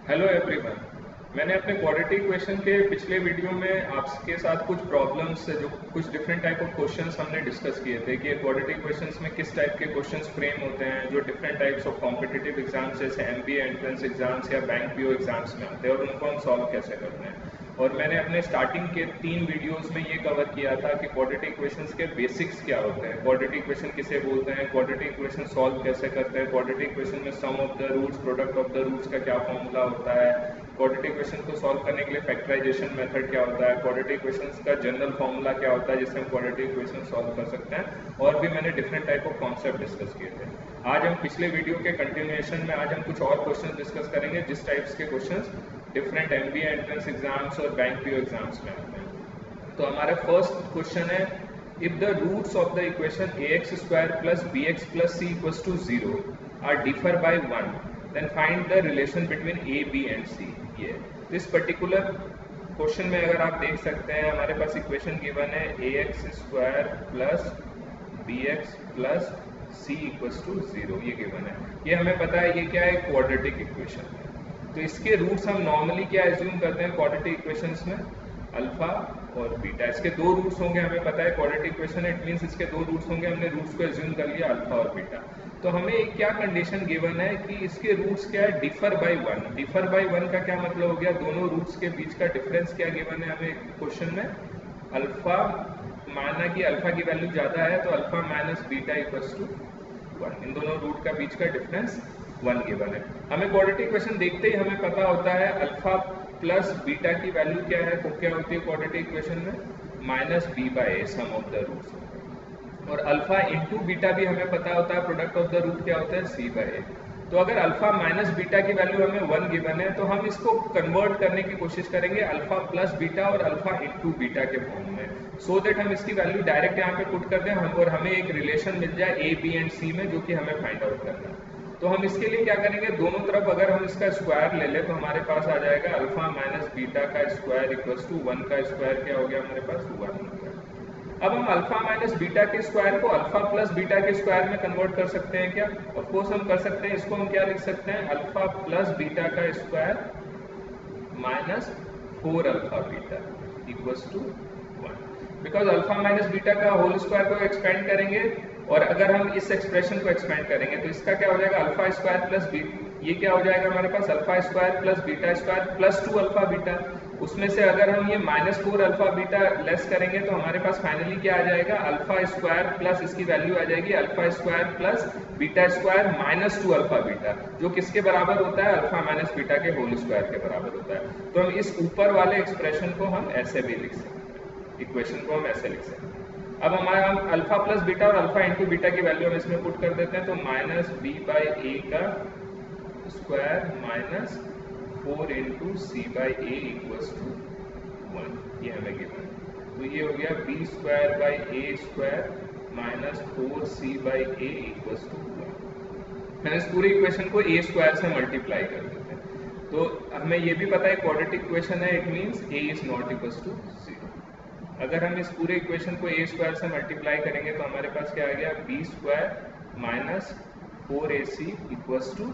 Hello everyone. मैंने अपने quadratic equation के पिछले वीडियो में आपके साथ कुछ प्रॉब्लम्स जो कुछ डिफरेंट टाइप ऑफ क्वेश्चंस हमने डिस्कस किए थे कि क्वाड्रेटिक इक्वेशंस में किस टाइप के क्वेश्चंस फ्रेम होते हैं जो different types of competitive exams जैसे एमबीए एंट्रेंस एग्जाम्स या बैंक पीओ एग्जाम्स में आते हैं और उनको हम सॉल्व कैसे करते हैं। और मैंने अपने स्टार्टिंग के 3 वीडियोस में ये कवर किया था कि क्वाड्रेटिक इक्वेशंस के बेसिक्स क्या होते हैं, क्वाड्रेटिक इक्वेशन किसे बोलते हैं, क्वाड्रेटिक इक्वेशन सॉल्व कैसे करते हैं, क्वाड्रेटिक इक्वेशन में sum of the roots product of the roots का क्या फॉर्मूला होता है, क्वाड्रेटिक इक्वेशन को सॉल्व करने के लिए फैक्टराइजेशन मेथड क्या होता है, क्वाड्रेटिक इक्वेशंस का जनरल फॉर्मूला क्या होता है जिससे हम क्वाड्रेटिक इक्वेशन सॉल्व कर सकते हैं। और भी मैंने different type of concept discuss किए थे। आज हम पिछले वीडियो के कंटिन्यूएशन में आज हम कुछ और क्वेश्चन डिस्कस करेंगे जिस टाइप्स के questions different MBA entrance exams और बैंक पीओ एग्जाम्स में आते हैं। तो हमारा फर्स्ट क्वेश्चन है, if the roots of the equation ax square plus bx plus c equals to 0 are differ by 1 then find the relation between a b and c। ये this particular question में अगर आप देख सकते हैं हमारे पास इक्वेशन गिवन है ax square plus bx plus c equals to 0, ये गिवन है। ये हमें पता है ये क्या है, क्वाड्रेटिक इक्वेशन है। तो इसके रूट्स हम नॉर्मली क्या एज्यूम करते हैं क्वाड्रेटिक इक्वेशंस में, अल्फा और बीटा। इसके 2 रूट्स होंगे, हमें पता है क्वाड्रेटिक इक्वेशन है, इट मींस इसके 2 रूट्स होंगे, हमने रूट्स को एज्यूम कर लिया अल्फा और बीटा। तो हमें क्या कंडीशन गिवन है कि इसके रूट्स क्या है, डिफर बाय 1। डिफर बाय 1 का क्या मतलब हो गया, दोनों रूट्स के बीच का डिफरेंस क्या गिवन है हमें क्वेश्चन में, अल्फा, माना कि अल्फा की वैल्यू ज्यादा है तो alpha minus beta equals to 1। इन दोनों रूट का बीच का डिफरेंस 1 गिवन है। हमें क्वाड्रेटिक इक्वेशन देखते ही हमें पता होता है अल्फा प्लस बीटा की वैल्यू क्या है, वो क्या होती है क्वाड्रेटिक इक्वेशन में, minus b by a sum of the roots. और अल्फा इंटू बीटा भी हमें पता होता है प्रोडक्ट ऑफ द रूट क्या होता है, सी बाय ए। तो अगर अल्फा माइनस बीटा की वैल्यू हमें 1 गिवन है तो हम इसको कन्वर्ट करने की कोशिश करेंगे अल्फा प्लस बीटा और अल्फा इंटू बीटा के फॉर्म में, सो दैट हम इसकी वैल्यू डायरेक्ट यहाँ पे पुट कर दें और हमें एक रिलेशन मिल जाए ए बी एंड सी में, जो कि हमें फाइंड आउट करना है। तो हम इसके लिए क्या करेंगे, दोनों तरफ अगर हम इसका स्क्वायर ले लें तो हमारे पास आ जाएगा अल्फा माइनस बीटा का स्क्वायर इक्वल्स टू 1 का स्क्वायर क्या हो गया हमारे पास, 1 हो गया। अब हम अल्फा माइनस बीटा के स्क्वायर को अल्फा प्लस बीटा के स्क्वायर में कन्वर्ट कर सकते हैं क्या, ऑफ कोर्स हम कर सकते हैं। इसको हम क्या लिख सकते हैं, अल्फा प्लस बीटा का square minus 4 alpha beta equals to 1। Because alpha minus beta का होल स्क्वायर को एक्सपेंड करेंगे और अगर हम इस एक्सप्रेशन को एक्सपेंड करेंगे तो इसका क्या हो जाएगा, अल्फा स्क्वायर प्लस बीटा, ये क्या हो जाएगा हमारे पास, alpha square plus beta square plus 2 alpha beta. उसमें से अगर हम ये माइनस 4 अल्फा बीटा लेस करेंगे तो हमारे पास फाइनली क्या आ जाएगा, अल्फा स्क्वायर प्लस इसकी वैल्यू आ जाएगी alpha square plus beta square minus 2 alpha beta, जो किसके बराबर होता है, अल्फा माइनस बीटा के होल स्क्वायर के बराबर होता है। तो हम इस ऊपर वाले एक्सप्रेशन को हम ऐसे भी लिख सकते हैं, इक्वेशन को हम ऐसे लिख सकते हैं। अब हमारा हम अल्फा प्लस बीटा और अल्फा इंटू बीटा की वैल्यू हम इसमें पुट कर देते हैं, तो माइनस बी बाई ए का square minus 4 into c by a equals to 1, ये हमें गिवन है। तो ये हो गया b square by a square minus 4 c by a equals to 1। हम इस पूरी इक्वेशन को ए स्क्वायर से मल्टीप्लाई कर देते हैं। तो हमें ये भी पता है क्वाड्रेटिक इक्वेशन है, it means a is not equals to 0। अगर हम इस पूरे इक्वेशन को ए स्क्वायर से मल्टीप्लाई करेंगे तो हमारे पास क्या आ गया, b square minus 4ac equals to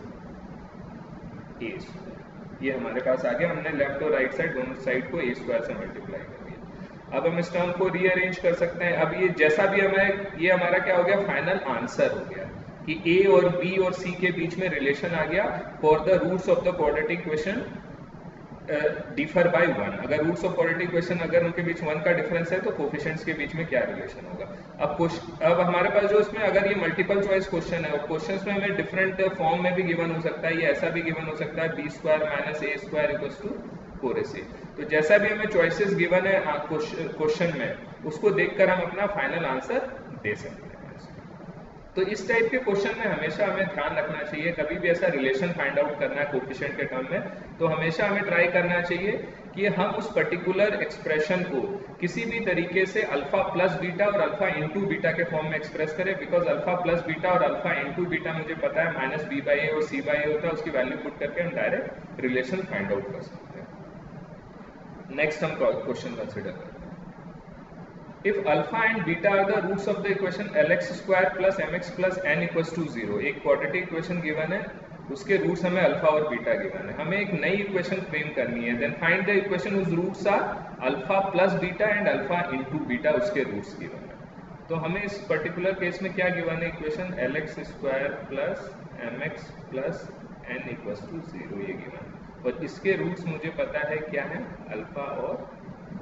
a square, ये हमारे पास आ गया। हमने लेफ्ट और राइट साइड दोनों साइड को ए स्क्वायर से मल्टीप्लाई कर दिया। अब हम इस टर्म को रीअरेंज कर सकते हैं। अब ये जैसा भी हमें, ये हमारा क्या हो गया, फाइनल आंसर हो गया कि ए और बी और सी के बीच में रिलेशन आ गया for the roots of the quadratic equation differ by 1। अगर रूट्स ऑफ क्वाड्रेटिक इक्वेशन अगर उनके बीच 1 का डिफरेंस है तो कोफिशिएंट्स के बीच में क्या रिलेशन होगा। अब हमारे पास जो इसमें अगर ये मल्टीपल चॉइस क्वेश्चन है और क्वेश्चंस में हमें डिफरेंट फॉर्म में भी गिवन हो सकता है, ये ऐसा भी गिवन हो सकता है b square minus a square equals to 4ac। तो जैसा भी हमें चॉइसेस गिवन है क्वेश्चन में, उसको देखकर हम अपना फाइनल आंसर दे सकते हैं। तो इस टाइप के क्वेश्चन में हमेशा हमें ध्यान रखना चाहिए, कभी भी ऐसा रिलेशन फाइंड आउट करना है कोफिशिएंट के टर्म में, तो हमेशा हमें ट्राई करना चाहिए कि हम उस पर्टिकुलर एक्सप्रेशन को किसी भी तरीके से अल्फा प्लस बीटा और अल्फा इंटू बीटा के फॉर्म में एक्सप्रेस करें। बिकॉज अल्फा प्लस बीटा और अल्फा इंटू बीटा मुझे पता है माइनस बी बाई ए और सी बाई ए होता है, उसकी वैल्यू पुट करके हम डायरेक्ट रिलेशन फाइंड आउट कर सकते हैं। नेक्स्ट हम क्वेश्चन कंसिडर करते हैं, if alpha and beta are the roots of the equation lx square plus mx plus n equals to 0, एक क्वाड्रेटिक इक्वेशन गिवन है उसके रूट्स हमें अल्फा और बीटा गिवन है, हमें एक नई इक्वेशन फ्रेम करनी है। Then find the equation whose roots are alpha plus beta and alpha into beta, उसके रूट्स गिवन है। तो हमें इस पर्टिकुलर केस में क्या गिवन है equation, LX square plus MX plus N equals to 0 ये गिवन है, और इसके रूट्स मुझे पता है क्या है, अल्फा और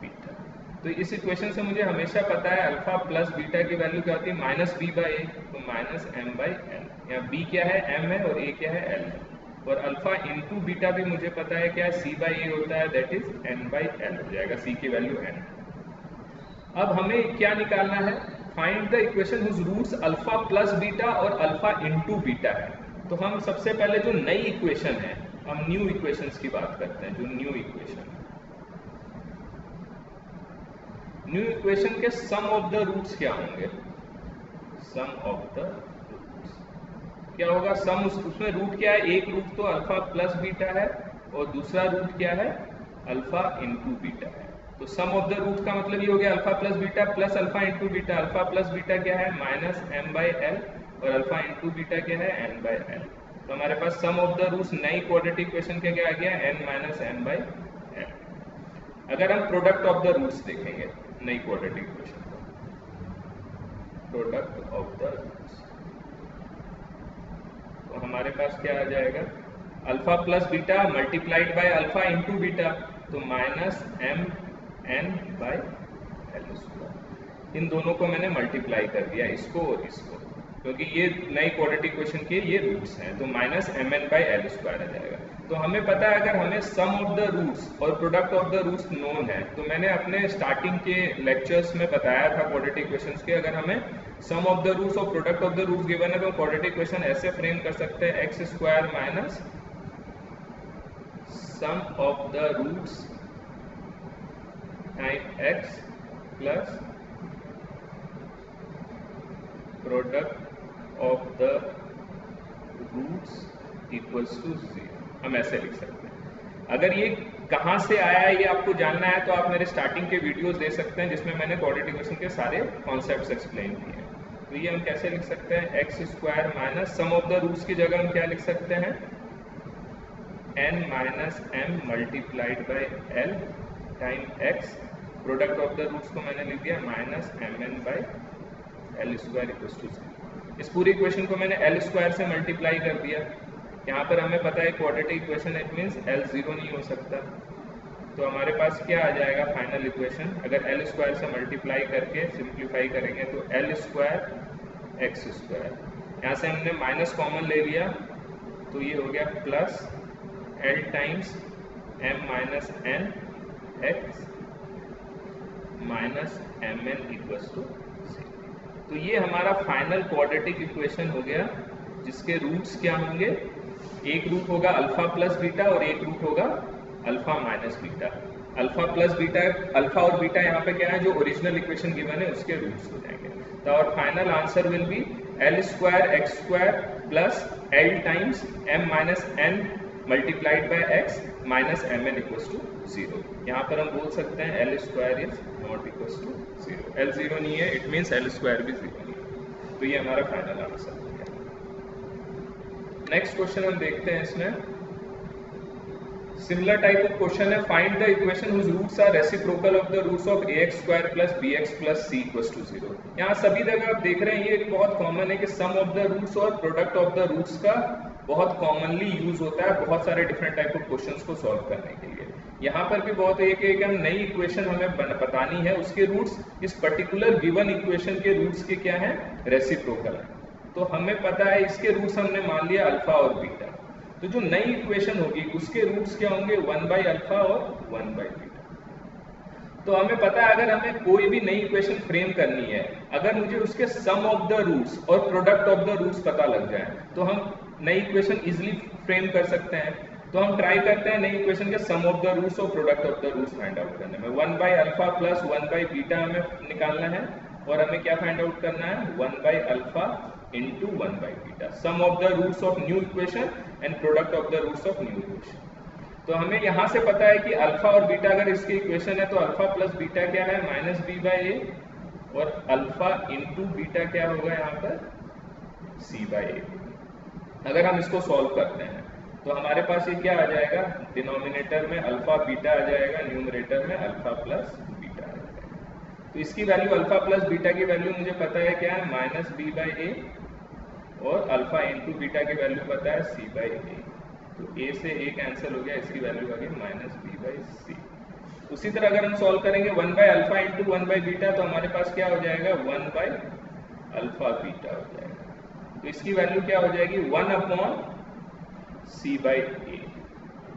बीटा। तो इस इक्वेशन से मुझे हमेशा पता है अल्फा प्लस बीटा की वैल्यू क्या होती है, माइनस बी बाई ए, तो माइनस एम बाई एल। यहाँ बी क्या है, एम है, और ए क्या है, एल है। और अल्फा इंटू बीटा भी मुझे पता है क्या है, सी बाई ए होता है, that is an by L हो जाएगा, सी की वैल्यू एन। अब हमें क्या निकालना है, find the equation whose roots alpha plus beta और अल्फा इंटू बीटा है। तो हम सबसे पहले जो नई इक्वेशन है, हम न्यू इक्वेशंस की बात करते हैं। जो न्यू इक्वेशन, न्यू इक्वेशन के सम ऑफ द रूट्स क्या होंगे, सम ऑफ द रूट्स क्या होगा, सम उसमें रूट क्या है, एक रूट तो अल्फा प्लस बीटा है और दूसरा रूट क्या है, अल्फा इंटू बीटा है। तो सम ऑफ द रूट का मतलब ये हो गया alpha plus beta plus alpha into beta. Alpha plus beta क्या है, माइनस एम बाई एल, और अल्फा इंटू बीटा क्या है, एन बाई एल। तो हमारे पास सम ऑफ द रूट्स नई क्वाड्रेटिक इक्वेशन का क्या आ गया, n minus m by l. अगर हम प्रोडक्ट ऑफ द रूट्स देखेंगे नई क्वाड्रेटिक इक्वेशन को, प्रोडक्ट ऑफ द रूट्स, तो हमारे पास क्या आ जाएगा, alpha plus beta multiplied by alpha into beta, तो minus M N by L square. इन दोनों को मैंने मल्टीप्लाई कर दिया, इसको और इसको, क्योंकि ये नई क्वाड्रेटिक इक्वेशन के ये रूट्स हैं, तो minus M N by L square आ जाएगा। तो हमें पता है अगर हमें सम ऑफ द रूट्स और product of the roots known है, तो मैंने अपने स्टार्टिंग के लेक्चर्स में बताया था क्वाड्रेटिक इक्वेशंस के, अगर हमें सम ऑफ द रूट्स और product of the roots given है तो क्वाड्रेटिक इक्वेशन ऐसे फ्रेम कर सकते हैं, x square minus sum of the roots time x plus product of the roots equals to 0, हम ऐसे लिख सकते हैं। अगर ये कहाँ से आया है ये आपको जानना है तो आप मेरे स्टार्टिंग के वीडियोस देख सकते हैं, जिसमें मैंने क्वाड्रेटिक इक्वेशन के सारे कॉन्सेप्ट्स एक्सप्लेन किए हैं। तो ये हम कैसे लिख सकते हैं, x square minus sum of the roots की जगह हम क्या लिख सकते हैं, n minus m multiplied by l time x, product of the roots को मैंने लिख दिया minus M N by L square equals to 0। इस पूरी इक्वेशन को मैंने एल स्क्वायर से मल्टीप्लाई कर दिया। यहाँ पर हमें पता है quadratic equation it means L 0 नहीं हो सकता, तो हमारे पास क्या आ जाएगा फाइनल इक्वेशन, अगर एल स्क्वायर से मल्टीप्लाई करके सिंप्लीफाई करेंगे तो एल स्क्वायर एक्स स्क्वायर, यहाँ से हमने माइनस कॉमन ले लिया तो ये हो गया plus l times m minus n x minus M n equals to 0। तो ये हमारा फाइनल क्वाड्रेटिक इक्वेशन हो गया, जिसके रूट्स क्या होंगे, एक रूट होगा अल्फा प्लस बीटा और एक रूट होगा alpha minus beta. Alpha plus beta, alpha और बीटा यहाँ पे क्या है, जो ओरिजिनल इक्वेशन गिवन है उसके रूट्स हो जाएंगे। तो और final answer will be l square x square plus l times m minus n multiplied by x minus M n equals to 0। यहाँ पर हम बोल सकते हैं l square is not equals to 0, l 0 नहीं है, इट मीन्स एल स्क्वायर भी 0 नहीं है। तो ये हमारा फाइनल आंसर हो गया। नेक्स्ट क्वेश्चन हम देखते हैं, इसमें सिमिलर टाइप ऑफ क्वेश्चन है, find the equation whose roots are reciprocal of the roots of ax square plus bx plus c equals to 0। यहाँ सभी जगह आप देख रहे हैं ये बहुत कॉमन है कि सम ऑफ द रूट्स और प्रोडक्ट ऑफ द रूट्स का बहुत कॉमनली यूज होता है बहुत सारे डिफरेंट टाइप ऑफ क्वेश्चंस को सॉल्व करने के लिए। यहाँ पर भी बहुत है कि हम नई इक्वेशन हमें बतानी है, उसके रूट्स इस पर्टिकुलर गिवन इक्वेशन के रूट्स के क्या है, रेसिप्रोकल है। तो हमें पता है इसके रूट्स हमने मान लिया अल्फा और बीटा, तो जो नई इक्वेशन होगी उसके रूट्स क्या होंगे, 1 बाई अल्फा और 1 बाई बीटा। तो हमें पता है अगर हमें कोई भी नई इक्वेशन फ्रेम करनी है, अगर मुझे उसके सम ऑफ द रूट्स और प्रोडक्ट ऑफ द रूट्स पता लग जाए तो हम नई इक्वेशन इजिली फ्रेम कर सकते हैं। तो हम ट्राई करते हैं नई इक्वेशन के सम ऑफ द रूट्स और product of the roots find out करने में। 1 by alpha plus 1 by beta हमें निकालना है, और हमें क्या फाइंड आउट करना है, 1 by alpha into 1 by beta, sum of the roots of new equation and product of the roots of new equation. तो हमें यहाँ से पता है कि अल्फा और बीटा अगर इसकी इक्वेशन है तो अल्फा प्लस बीटा क्या है, माइनस बी बाई ए, और अल्फा इंटू बीटा क्या होगा यहाँ पर, सी बाई ए। अगर हम इसको सॉल्व करते हैं तो हमारे पास ये क्या आ जाएगा, डिनोमिनेटर में अल्फा बीटा आ जाएगा, न्यूमरेटर में अल्फा प्लस बीटा आ जाएगा। तो इसकी वैल्यू अल्फा प्लस बीटा की वैल्यू मुझे पता है क्या है, माइनस बी बाई ए, और अल्फा इंटू बीटा की वैल्यू पता है सी बाई ए। तो ए से ए कैंसिल हो गया, इसकी वैल्यू आ गई माइनस बी बाई सी। उसी तरह अगर हम सॉल्व करेंगे 1 by alpha into 1 by beta, तो हमारे पास क्या हो जाएगा, 1 बाई अल्फा बीटा हो जाएगा। तो इसकी वैल्यू क्या हो जाएगी, 1 अपॉन सी बाई ए।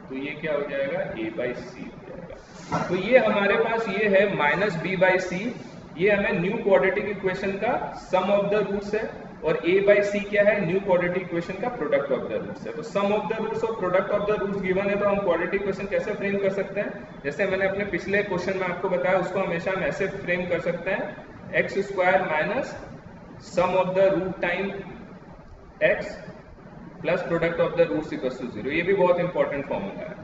तो ये क्या हो जाएगा, ए बाई सी हो जाएगा। तो ये हमारे पास ये है माइनस बी बाई सी, ये हमें न्यू क्वाड्रेटिक इक्वेशन का सम ऑफ द रूट्स है, और a बाई सी क्या है, न्यू क्वाड्रेटिक इक्वेशन का प्रोडक्ट ऑफ द रूट्स है। तो सम ऑफ द रूट्स और product of the roots given है, तो हम क्वाड्रेटिक इक्वेशन कैसे फ्रेम कर सकते हैं, जैसे मैंने अपने पिछले क्वेश्चन में आपको बताया, उसको हमेशा हम ऐसे फ्रेम कर सकते हैं, x square minus sum of the root time x plus product of the roots equals to 0। ये भी बहुत इंपॉर्टेंट फॉर्मूला है,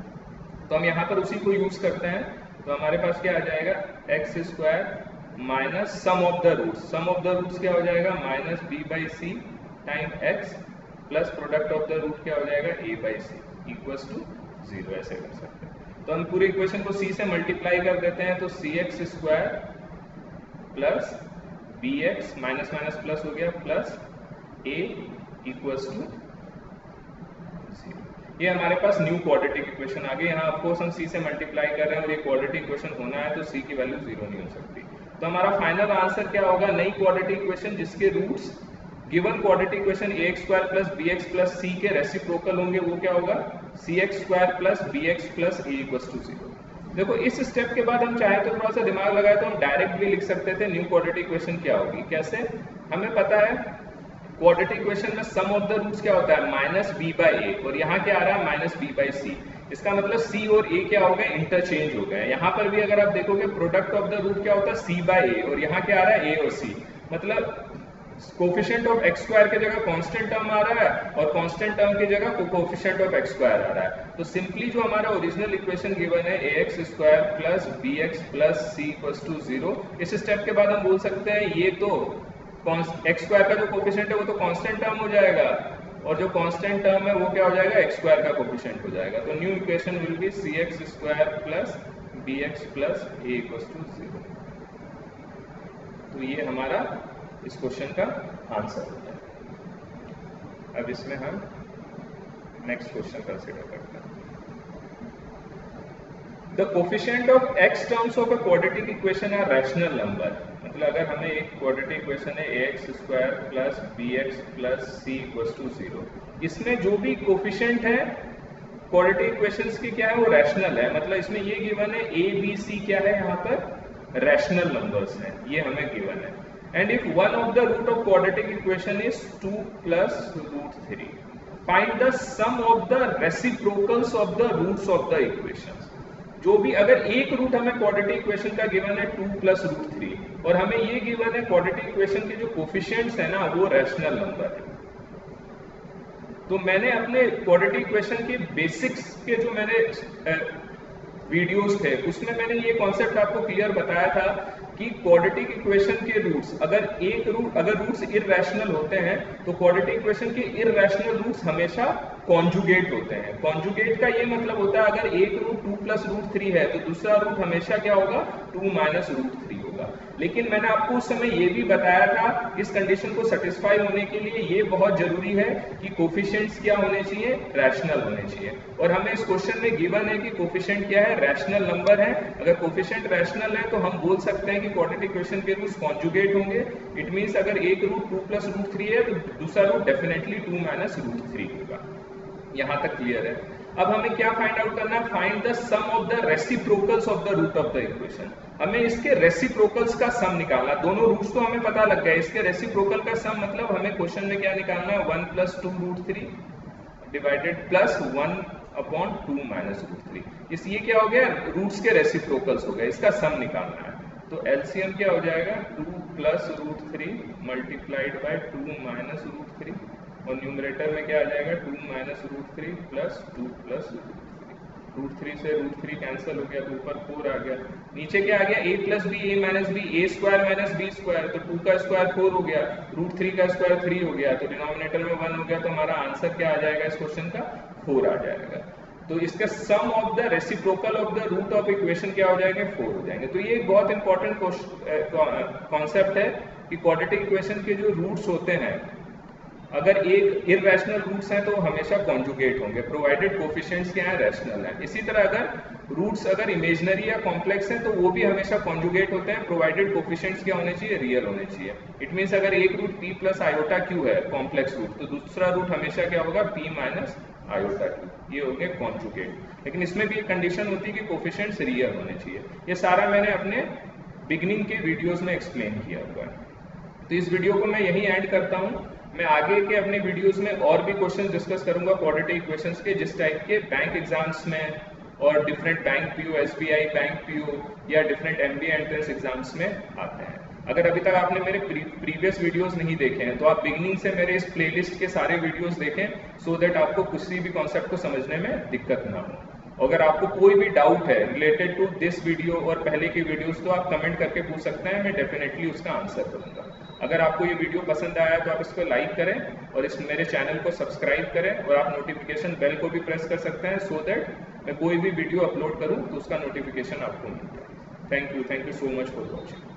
तो हम यहाँ पर उसी को यूज करते हैं। तो हमारे पास क्या आ जाएगा, x square minus sum of the roots, sum of the roots क्या हो जाएगा, minus b by c time x plus product of the root क्या हो जाएगा, a by c equals to 0। ऐसे कर सकते हैं। तो हम पूरे इक्वेशन को सी से मल्टीप्लाई कर देते हैं, तो C x square plus B X minus minus plus हो गया प्लस ए इक्वल्स टू 0। ये हमारे पास न्यू क्वाड्रेटिक इक्वेशन आ गई। यहाँ ऑफकोर्स हम सी से मल्टीप्लाई कर रहे हैं और ये क्वाड्रेटिक इक्वेशन होना है, तो सी की वैल्यू 0 नहीं हो सकती। तो हमारा फाइनल आंसर क्या होगा, नई क्वाड्रेटिक इक्वेशन जिसके roots given quadratic equation A X square plus B x plus C के रेसिप्रोकल होंगे, वो क्या होगा, C x square plus B x plus A equals to 0। देखो इस स्टेप के बाद हम चाहे तो थोड़ा सा दिमाग लगाए तो हम डायरेक्ट भी लिख सकते थे न्यू क्वाड्रेटिक इक्वेशन क्या होगी। कैसे, हमें पता है क्वाड्रेटिक इक्वेशन में सम ऑफ द रूट्स क्या होता है, माइनस बी बाई ए, और यहाँ क्या आ रहा है, माइनस बी बाई सी। इसका मतलब सी और ए क्या हो गए, इंटरचेंज हो गए। यहाँ पर भी अगर आप देखोगे प्रोडक्ट ऑफ द रूट क्या होता है, सी बाई ए, और यहाँ क्या आ रहा है, ए और सी। मतलब कोफिशिएंट ऑफ एक्स स्क्वायर की जगह कांस्टेंट टर्म आ रहा है, और कांस्टेंट टर्म की जगह कोफिशिएंट ऑफ एक्स स्क्वायर आ रहा है। तो सिंपली जो हमारा ओरिजिनल इक्वेशन गिवन है, A X square plus B x plus C equals to 0, इस स्टेप के बाद हम बोल सकते हैं ये तो एक्स स्क्वायर का जो कोफिशिएंट है वो तो कांस्टेंट टर्म हो जाएगा, और जो कांस्टेंट टर्म है वो क्या हो जाएगा, एक्स स्क्वायर का कोफिशिएंट हो जाएगा। तो new equation will be c x square plus B x plus A equals to 0। तो ये हमारा इस क्वेश्चन का आंसर होता है। अब इसमें हम नेक्स्ट क्वेश्चन कंसिडर करते हैं। The coefficient of x terms of a quadratic equation are rational number। मतलब अगर हमें एक क्वाड्रेटिक इक्वेशन है ax square plus bx plus c equals to 0, इसमें जो भी कोफिशिएंट है क्वाड्रेटिक इक्वेशंस की क्या है, वो रैशनल है। मतलब इसमें ये गिवन है a b c क्या है, यहाँ पर रैशनल नंबर्स हैं, ये हमें गिवन है। And if one of the root of quadratic equation is 2 plus root 3, find the sum of the reciprocals of the roots of the equations. जो भी अगर एक रूट हमें क्वाड्रेटिक इक्वेशन का गिवन है 2 प्लस रूट 3, और हमें ये गिवन है क्वाड्रेटिक इक्वेशन के जो कोफिशिएंट्स है ना वो रैशनल नंबर है। तो मैंने अपने क्वाड्रेटिक इक्वेशन के बेसिक्स के जो मैंने वीडियोस थे उसमें मैंने ये कॉन्सेप्ट आपको क्लियर बताया था कि क्वाड्रेटिक इक्वेशन के रूट्स अगर रूट्स इररेशनल होते हैं तो क्वाड्रेटिक इक्वेशन के इररेशनल रूट्स हमेशा कॉन्जुगेट होते हैं। कॉन्जुगेट का ये मतलब होता है अगर एक रूट 2 प्लस रूट 3 है तो दूसरा रूट हमेशा क्या होगा, 2 माइनस रूट 3 होगा। लेकिन मैंने आपको उस समय ये भी बताया था इस कंडीशन को सेटिस्फाई होने के लिए ये बहुत जरूरी है कि कोफिशिएंट्स क्या होने चाहिए, रैशनल होने चाहिए। और हमें इस क्वेश्चन में गिवन है कि कोफिशिएंट क्या है, रैशनल नंबर है। अगर कोफिशिएंट रैशनल है तो हम बोल सकते हैं कि क्वाड्रेटिक इक्वेशन के रूट्स कॉन्जुगेट होंगे। इट मींस अगर एक रूट 2 प्लस रूट 3 है तो दूसरा रूट डेफिनेटली 2 माइनस रूट 3 होगा। यहां तक क्लियर है। अब हमें क्या फाइंड आउट करना है, find the sum of the reciprocals of the root of the equation. हमें इसके रेसिप्रोकल्स का सम निकालना। दोनों रूट्स तो हमें पता लग गया, इसके रेसिप्रोकल का सम मतलब हमें क्वेश्चन में क्या निकालना है, 1 plus 2 root 3 divided plus 1 upon 2 minus root 3। इस ये क्या हो गया, रूट्स के रेसिप्रोकल्स हो गए, इसका सम निकालना है। तो एलसीएम क्या हो जाएगा, 2 plus root 3 multiplied by 2 minus root 3, और न्यूमरेटर में क्या आ जाएगा, 2 minus root 3 plus 2 plus root 3। √3 से √3 कैंसिल हो गया तो ऊपर 4 आ गया। नीचे क्या आ गया, a plus b a minus b, a square minus b square, तो 2 का स्क्वायर 4 हो गया, √3 का स्क्वायर 3 हो गया, तो डिनोमिनेटर में 1 हो गया, तो हमारा आंसर क्या आ जाएगा इस क्वेश्चन का, 4 आ जाएगा। तो इसका sum of the reciprocal of the root of equation क्या हो जाएंगे, 4 हो जाएंगे। तो ये एक बहुत इंपॉर्टेंट कॉन्सेप्ट है कि क्वाड्रेटिक इक्वेशन के जो रूट्स होते हैं, अगर एक इररेशनल रूट्स हैं तो हमेशा कॉन्जुगेट होंगे, प्रोवाइडेड कोफिशिएंट्स क्या है, रैशनल है। इसी तरह अगर रूट्स अगर इमेजनरी या कॉम्प्लेक्स हैं तो वो भी हमेशा कॉन्जुगेट होते हैं, प्रोवाइडेड कोफिशिएंट्स क्या होने चाहिए, रियल होने चाहिए। इट मीन्स अगर एक root p plus iota q है कॉम्प्लेक्स रूट, तो दूसरा रूट हमेशा क्या होगा, p माइनस आयोटा क्यू, ये हो गए कॉन्जुगेट। लेकिन इसमें भी एक कंडीशन होती है कि कोफिशिएंट्स रियल होने चाहिए। ये सारा मैंने अपने बिगिनिंग के वीडियोज में एक्सप्लेन किया हुआ है। तो इस वीडियो को मैं यही एंड करता हूँ। मैं आगे के अपने वीडियोस में और भी क्वेश्चन डिस्कस करूंगा क्वाड्रेटिक इक्वेशंस के, जिस टाइप के बैंक एग्जाम्स में और different bank PO, SBI bank PO या डिफरेंट एमबीए एंट्रेंस एग्जाम्स में आते हैं। अगर अभी तक आपने मेरे प्रीवियस वीडियोस नहीं देखे हैं तो आप बिगिनिंग से मेरे इस प्लेलिस्ट के सारे वीडियोस देखें, सो दैट आपको किसी भी कॉन्सेप्ट को समझने में दिक्कत ना हो। अगर आपको कोई भी डाउट है रिलेटेड टू दिस वीडियो और पहले की वीडियोस, तो आप कमेंट करके पूछ सकते हैं, मैं डेफिनेटली उसका आंसर करूंगा। अगर आपको ये वीडियो पसंद आया तो आप इसको लाइक करें और मेरे चैनल को सब्सक्राइब करें, और आप नोटिफिकेशन बेल को भी प्रेस कर सकते हैं, सो दैट मैं कोई भी वीडियो अपलोड करूं तो उसका नोटिफिकेशन आपको मिल जाए। Thank you so much for watching.